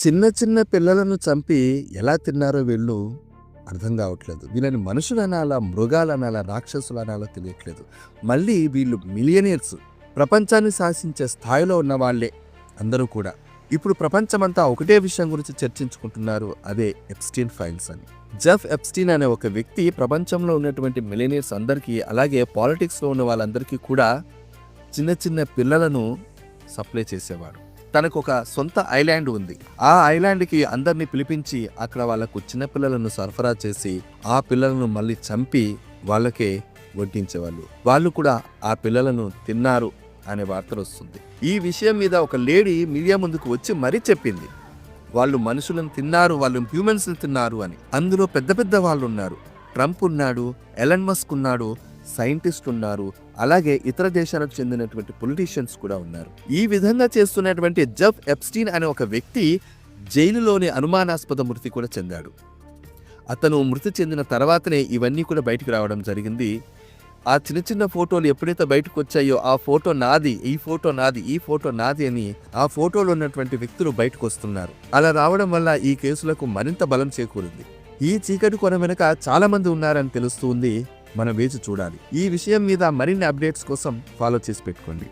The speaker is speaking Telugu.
చిన్న చిన్న పిల్లలను చంపి ఎలా తిన్నారో వీళ్ళు అర్థం కావట్లేదు. వీళ్ళని మనుషులనాలా, మృగాలనాలా, రాక్షసులనాలా తెలియట్లేదు. మళ్ళీ వీళ్ళు మిలియనీర్స్, ప్రపంచాన్ని శాసించే స్థాయిలో ఉన్న వాళ్ళే అందరూ కూడా. ఇప్పుడు ప్రపంచమంతా ఒకటే విషయం గురించి చర్చించుకుంటున్నారు, అదే ఎప్స్టీన్ ఫైల్స్ అని. జెఫ్ ఎప్స్టీన్ అనే ఒక వ్యక్తి ప్రపంచంలో ఉన్నటువంటి మిలియనీర్స్ అందరికీ, అలాగే పాలిటిక్స్లో ఉన్న వాళ్ళందరికీ కూడా చిన్న చిన్న పిల్లలను సప్లై చేసేవాడు. తనకు ఒక సొంత ఐలాండ్ ఉంది. ఆ ఐలాండ్కి అందరినీ పిలిపించి అక్కడ వాళ్ళకు చిన్నపిల్లలను సరఫరా చేసి ఆ పిల్లలను మళ్ళీ చంపి వాళ్ళకే వడ్డించేవాళ్ళు. వాళ్ళు కూడా ఆ పిల్లలను తిన్నారు అనే వార్తలు వస్తుంది. ఈ విషయం మీద ఒక లేడీ మీడియా ముందుకు వచ్చి మరీ చెప్పింది, వాళ్ళు మనుషులను తిన్నారు, వాళ్ళు హ్యూమన్స్ని తిన్నారు అని. అందులో పెద్ద పెద్ద వాళ్ళు ఉన్నారు. ట్రంప్ ఉన్నాడు, ఎలన్ మస్క్ ఉన్నాడు, సైంటిస్ట్ ఉన్నారు, అలాగే ఇతర దేశాలకు చెందినటువంటి పొలిటీషియన్స్ కూడా ఉన్నారు. ఈ విధంగా చేస్తున్నటువంటి జెఫ్ ఎప్స్టీన్ అనే ఒక వ్యక్తి జైలులోని అనుమానాస్పద మృతి కూడా చెందాడు. అతను మృతి చెందిన తర్వాతనే ఇవన్నీ కూడా బయటకు రావడం జరిగింది. ఆ చిన్న చిన్న ఫోటోలు ఎప్పుడైతే బయటకు వచ్చాయో, ఆ ఫోటో నాది, ఈ ఫోటో నాది, ఈ ఫోటో నాది అని ఆ ఫోటోలో ఉన్నటువంటి వ్యక్తులు బయటకు వస్తున్నారు. అలా రావడం వల్ల ఈ కేసులకు మరింత బలం చేకూరింది. ఈ చీకటి కొన వెనుక చాలా మంది ఉన్నారని తెలుస్తుంది. మనం వేచి చూడాలి. ఈ విషయం మీద మరిన్ని అప్డేట్స్ కోసం ఫాలో చేసి పెట్టుకోండి.